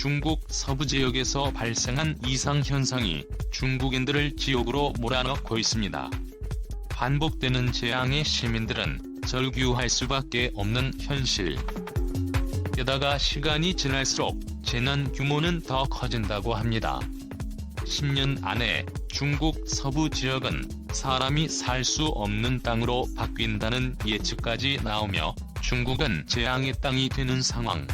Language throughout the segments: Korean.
중국 서부 지역에서 발생한 이상현상이 중국인들을 지옥으로 몰아넣고 있습니다. 반복되는 재앙에 시민들은 절규할 수밖에 없는 현실. 게다가 시간이 지날수록 재난 규모는 더 커진다고 합니다. 10년 안에 중국 서부 지역은 사람이 살 수 없는 땅으로 바뀐다는 예측까지 나오며 중국은 재앙의 땅이 되는 상황.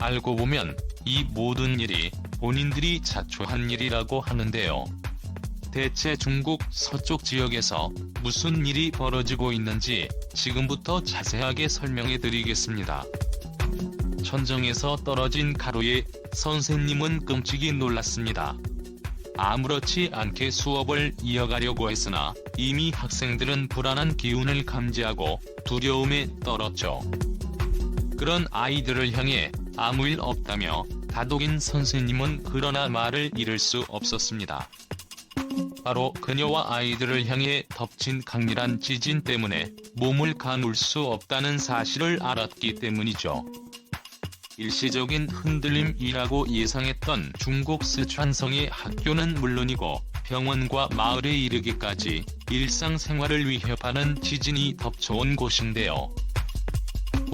알고 보면 이 모든 일이 본인들이 자초한 일이라고 하는데요. 대체 중국 서쪽 지역에서 무슨 일이 벌어지고 있는지 지금부터 자세하게 설명해 드리겠습니다. 천정에서 떨어진 가루에 선생님은 끔찍이 놀랐습니다. 아무렇지 않게 수업을 이어가려고 했으나 이미 학생들은 불안한 기운을 감지하고 두려움에 떨었죠. 그런 아이들을 향해 아무 일 없다며 다독인 선생님은 그러나 말을 잃을 수 없었습니다. 바로 그녀와 아이들을 향해 덮친 강렬한 지진 때문에 몸을 가눌 수 없다는 사실을 알았기 때문이죠. 일시적인 흔들림이라고 예상했던 중국 스촨성의 학교는 물론이고 병원과 마을에 이르기까지 일상생활을 위협하는 지진이 덮쳐온 곳인데요.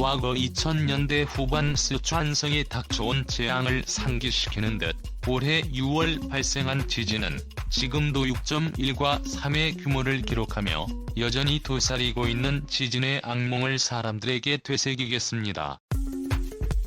과거 2000년대 후반 스촨성에 닥쳐온 재앙을 상기시키는 듯 올해 6월 발생한 지진은 지금도 6.1과 3의 규모를 기록하며 여전히 도사리고 있는 지진의 악몽을 사람들에게 되새기겠습니다.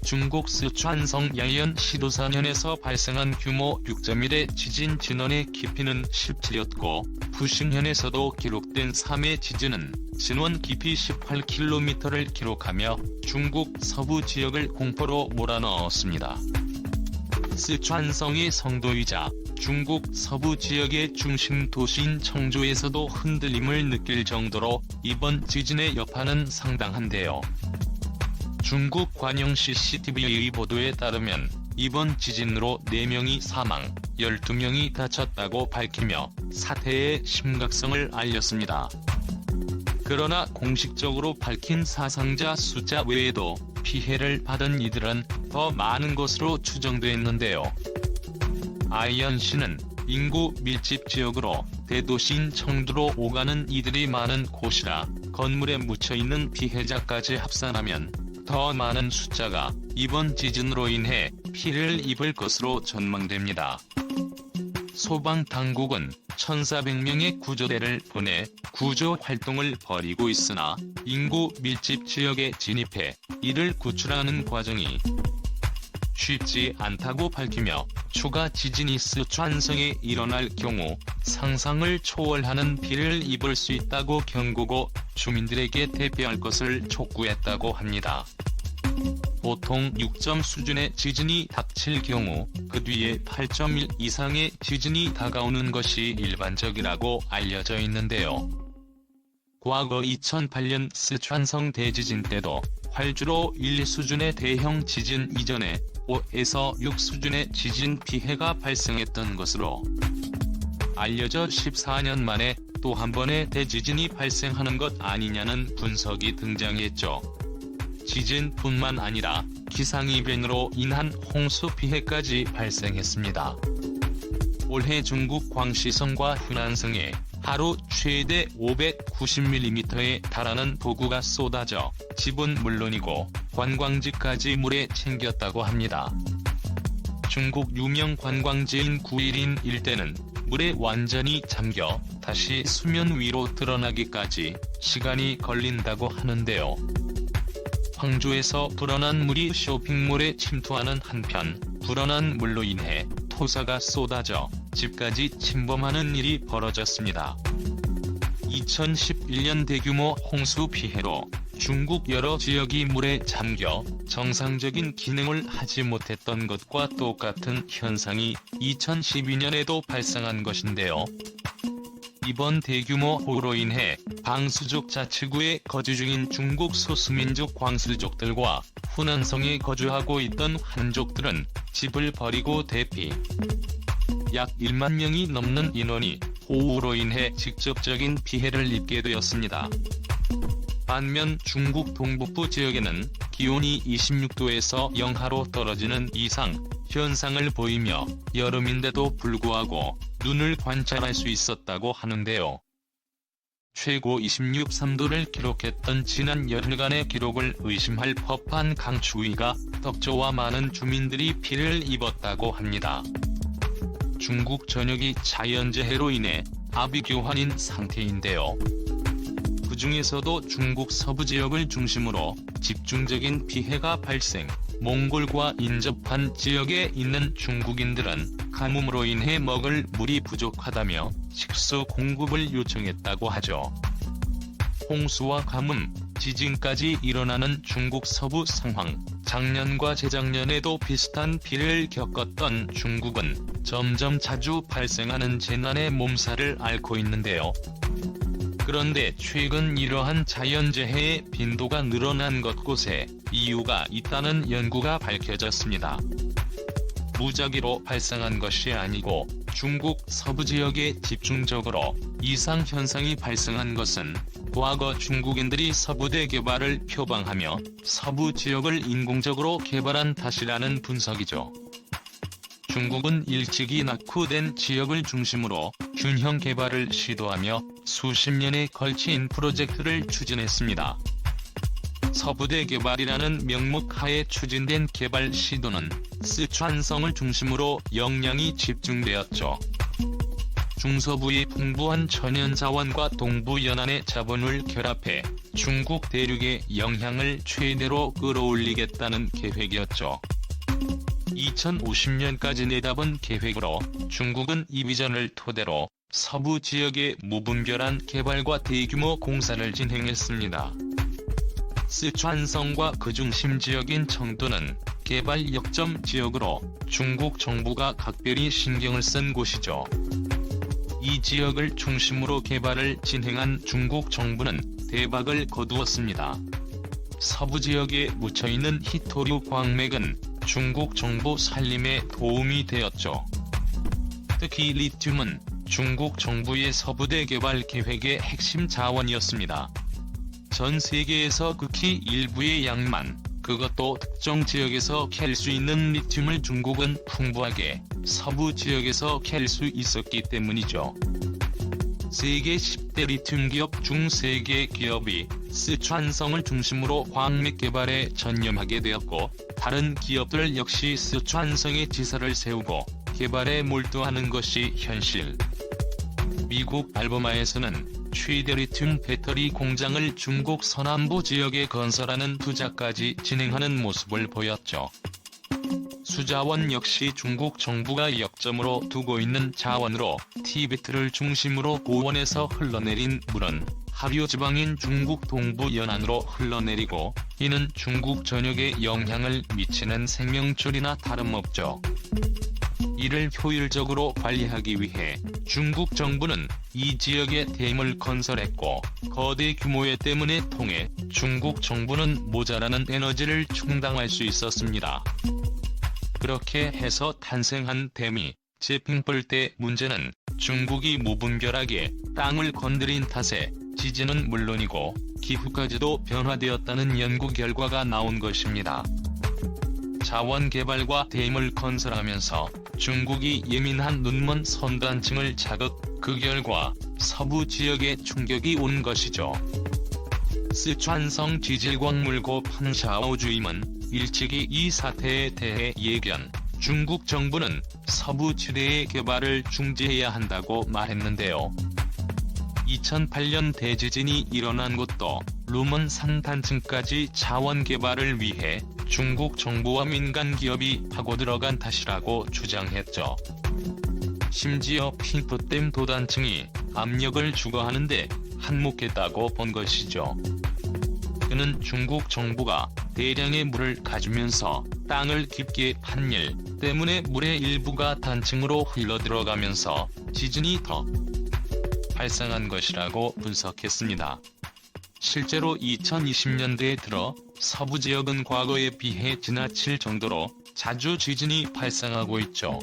중국 스촨성 야이언 시도사년에서 발생한 규모 6.1의 지진 진원의 깊이는 17였고 부신현에서도 기록된 3의 지진은 진원 깊이 18km를 기록하며 중국 서부 지역을 공포로 몰아넣었습니다. 스촨성의 성도이자 중국 서부 지역의 중심 도시인 청주에서도 흔들림을 느낄 정도로 이번 지진의 여파는 상당한데요. 중국 관영 CCTV의 보도에 따르면 이번 지진으로 4명이 사망, 12명이 다쳤다고 밝히며 사태의 심각성을 알렸습니다. 그러나 공식적으로 밝힌 사상자 숫자 외에도 피해를 받은 이들은 더 많은 것으로 추정됐는데요. 아이언시는 인구 밀집 지역으로 대도시인 청두로 오가는 이들이 많은 곳이라 건물에 묻혀있는 피해자까지 합산하면 더 많은 숫자가 이번 지진으로 인해 피해를 입을 것으로 전망됩니다. 소방당국은 1,400명의 구조대를 보내 구조 활동을 벌이고 있으나 인구 밀집 지역에 진입해 이를 구출하는 과정이 쉽지 않다고 밝히며 추가 지진이 스촨성에 일어날 경우 상상을 초월하는 피해를 입을 수 있다고 경고고 주민들에게 대피할 것을 촉구했다고 합니다. 보통 6점 수준의 지진이 닥칠 경우 그 뒤에 8.1 이상의 지진이 다가오는 것이 일반적이라고 알려져 있는데요. 과거 2008년 스촨성 대지진 때도 활주로 1 수준의 대형 지진 이전에 5에서 6 수준의 지진 피해가 발생했던 것으로 알려져 14년 만에 또 한 번의 대지진이 발생하는 것 아니냐는 분석이 등장했죠. 지진뿐만 아니라 기상이변으로 인한 홍수 피해까지 발생했습니다. 올해 중국 광시성과 후난성에 하루 최대 590mm에 달하는 폭우가 쏟아져 집은 물론이고 관광지까지 물에 잠겼다고 합니다. 중국 유명 관광지인 구일인 일대는 물에 완전히 잠겨 다시 수면 위로 드러나기까지 시간이 걸린다고 하는데요. 황주에서 불어난 물이 쇼핑몰에 침투하는 한편 불어난 물로 인해 토사가 쏟아져 집까지 침범하는 일이 벌어졌습니다. 2011년 대규모 홍수 피해로 중국 여러 지역이 물에 잠겨 정상적인 기능을 하지 못했던 것과 똑같은 현상이 2012년에도 발생한 것인데요. 이번 대규모 호우로 인해 방수족 자치구에 거주 중인 중국 소수민족 광수족들과 후난성에 거주하고 있던 한족들은 집을 버리고 대피. 약 1만 명이 넘는 인원이 호우로 인해 직접적인 피해를 입게 되었습니다. 반면 중국 동북부 지역에는 기온이 26도에서 영하로 떨어지는 이상 현상을 보이며 여름인데도 불구하고 눈을 관찰할 수 있었다고 하는데요. 최고 26~3도를 기록했던 지난 열흘간의 기록을 의심할 법한 강추위가 덕조와 많은 주민들이 피해를 입었다고 합니다. 중국 전역이 자연재해로 인해 아비규환인 상태인데요. 그 중에서도 중국 서부 지역을 중심으로 집중적인 피해가 발생, 몽골과 인접한 지역에 있는 중국인들은 가뭄으로 인해 먹을 물이 부족하다며 식수 공급을 요청했다고 하죠. 홍수와 가뭄, 지진까지 일어나는 중국 서부 상황, 작년과 재작년에도 비슷한 피해를 겪었던 중국은 점점 자주 발생하는 재난의 몸살을 앓고 있는데요. 그런데 최근 이러한 자연재해의 빈도가 늘어난 곳곳에 이유가 있다는 연구가 밝혀졌습니다. 무작위로 발생한 것이 아니고 중국 서부 지역에 집중적으로 이상현상이 발생한 것은 과거 중국인들이 서부대 개발을 표방하며 서부 지역을 인공적으로 개발한 탓이라는 분석이죠. 중국은 일찍이 낙후된 지역을 중심으로 균형 개발을 시도하며 수십 년에 걸친 프로젝트를 추진했습니다. 서부대 개발이라는 명목 하에 추진된 개발 시도는 쓰촨성을 중심으로 역량이 집중되었죠. 중서부의 풍부한 천연자원과 동부 연안의 자본을 결합해 중국 대륙의 영향을 최대로 끌어올리겠다는 계획이었죠. 2050년까지 내다본 계획으로 중국은 이 비전을 토대로 서부 지역의 무분별한 개발과 대규모 공사를 진행했습니다. 쓰촨성과 그 중심 지역인 청도는 개발 역점 지역으로 중국 정부가 각별히 신경을 쓴 곳이죠. 이 지역을 중심으로 개발을 진행한 중국 정부는 대박을 거두었습니다. 서부 지역에 묻혀있는 희토류 광맥은 중국 정부 살림에 도움이 되었죠. 특히 리튬은 중국 정부의 서부대 개발 계획의 핵심 자원이었습니다. 전 세계에서 극히 일부의 양만, 그것도 특정 지역에서 캘 수 있는 리튬을 중국은 풍부하게 서부 지역에서 캘 수 있었기 때문이죠. 세계 10대 리튬 기업 중 3개 기업이 쓰촨성을 중심으로 광맥 개발에 전념하게 되었고, 다른 기업들 역시 쓰촨성에 지사를 세우고 개발에 몰두하는 것이 현실. 미국 알버마에서는 최대 리튬 배터리 공장을 중국 서남부 지역에 건설하는 투자까지 진행하는 모습을 보였죠. 수자원 역시 중국 정부가 역점으로 두고 있는 자원으로 티베트를 중심으로 고원에서 흘러내린 물은 하류 지방인 중국 동부 연안으로 흘러내리고, 이는 중국 전역에 영향을 미치는 생명줄이나 다름없죠. 이를 효율적으로 관리하기 위해 중국 정부는 이 지역에 댐을 건설했고, 거대 규모의 댐을 통해 중국 정부는 모자라는 에너지를 충당할 수 있었습니다. 그렇게 해서 탄생한 댐이 재핑볼 때 문제는 중국이 무분별하게 땅을 건드린 탓에 지진은 물론이고 기후까지도 변화되었다는 연구 결과가 나온 것입니다. 자원 개발과 댐을 건설하면서 중국이 예민한 눈먼 선단층을 자극, 그 결과 서부 지역에 충격이 온 것이죠. 쓰촨성 지질광물고 판샤오 주임은 일찍이 이 사태에 대해 예견, 중국 정부는 서부 지대의 개발을 중지해야 한다고 말했는데요. 2008년 대지진이 일어난 곳도 루먼 산단층까지 자원 개발을 위해 중국 정부와 민간 기업이 파고 들어간 탓이라고 주장했죠. 심지어 핑푸댐 도단층이 압력을 주거하는데 한몫했다고 본 것이죠. 그는 중국 정부가 대량의 물을 가주면서 땅을 깊게 판 일 때문에 물의 일부가 단층으로 흘러들어가면서 지진이 더 발생한 것이라고 분석했습니다. 실제로 2020년대에 들어 서부 지역은 과거에 비해 지나칠 정도로 자주 지진이 발생하고 있죠.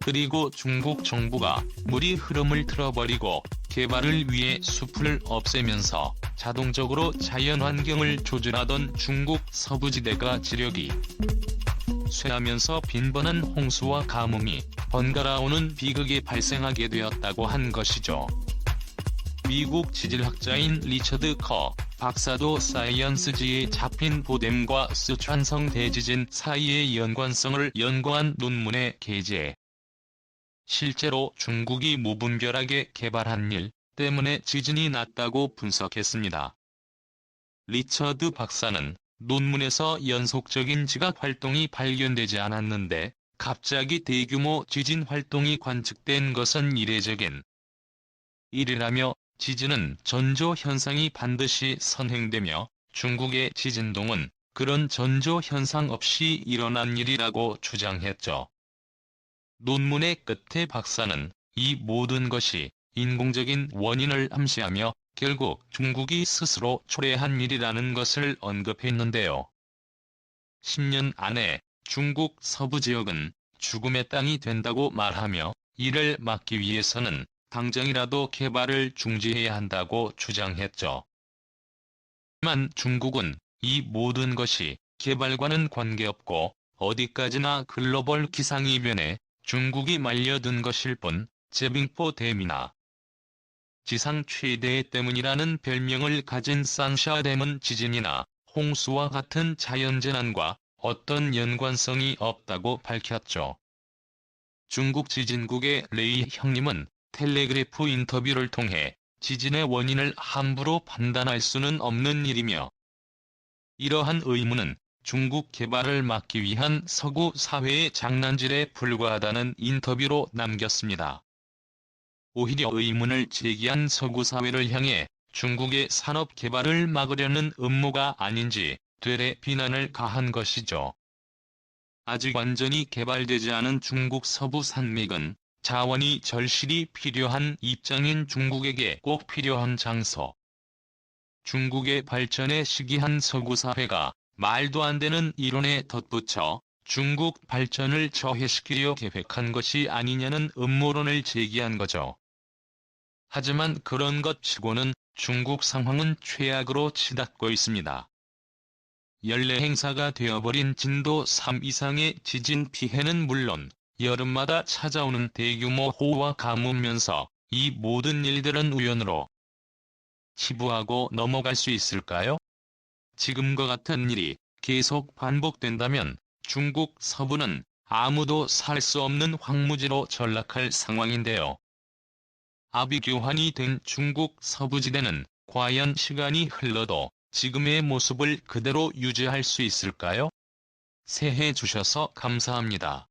그리고 중국 정부가 물이 흐름을 틀어버리고 개발을 위해 숲을 없애면서 자동적으로 자연환경을 조절하던 중국 서부지대가 지력이 쇠하면서 빈번한 홍수와 가뭄이 번갈아 오는 비극이 발생하게 되었다고 한 것이죠. 미국 지질학자인 리처드 커 박사도 사이언스지에 잡힌 보뎀과 쓰촨성 대지진 사이의 연관성을 연구한 논문에 게재. 실제로 중국이 무분별하게 개발한 일 때문에 지진이 났다고 분석했습니다. 리처드 박사는 논문에서 연속적인 지각 활동이 발견되지 않았는데 갑자기 대규모 지진 활동이 관측된 것은 이례적인 일이라며 지진은 전조 현상이 반드시 선행되며 중국의 지진동은 그런 전조 현상 없이 일어난 일이라고 주장했죠. 논문의 끝에 박사는 이 모든 것이 인공적인 원인을 암시하며 결국 중국이 스스로 초래한 일이라는 것을 언급했는데요. 10년 안에 중국 서부 지역은 죽음의 땅이 된다고 말하며 이를 막기 위해서는 당장이라도 개발을 중지해야 한다고 주장했죠. 하지만 중국은 이 모든 것이 개발과는 관계없고 어디까지나 글로벌 기상이변에 중국이 말려든 것일 뿐 제빙포 댐이나 지상 최대 때문이라는 별명을 가진 산샤댐은 지진이나 홍수와 같은 자연재난과 어떤 연관성이 없다고 밝혔죠. 중국 지진국의 레이 형님은 텔레그래프 인터뷰를 통해 지진의 원인을 함부로 판단할 수는 없는 일이며 이러한 의무는 중국 개발을 막기 위한 서구 사회의 장난질에 불과하다는 인터뷰로 남겼습니다. 오히려 의문을 제기한 서구 사회를 향해 중국의 산업 개발을 막으려는 음모가 아닌지 되레 비난을 가한 것이죠. 아직 완전히 개발되지 않은 중국 서부 산맥은 자원이 절실히 필요한 입장인 중국에게 꼭 필요한 장소. 중국의 발전에 시기한 서구 사회가 말도 안 되는 이론에 덧붙여 중국 발전을 저해시키려 계획한 것이 아니냐는 음모론을 제기한 거죠. 하지만 그런 것 치고는 중국 상황은 최악으로 치닫고 있습니다. 연례 행사가 되어버린 진도 3 이상의 지진 피해는 물론 여름마다 찾아오는 대규모 호우와 가뭄면서 이 모든 일들은 우연으로 치부하고 넘어갈 수 있을까요? 지금과 같은 일이 계속 반복된다면 중국 서부는 아무도 살 수 없는 황무지로 전락할 상황인데요. 아비규환이 된 중국 서부지대는 과연 시간이 흘러도 지금의 모습을 그대로 유지할 수 있을까요? 새해 주셔서 감사합니다.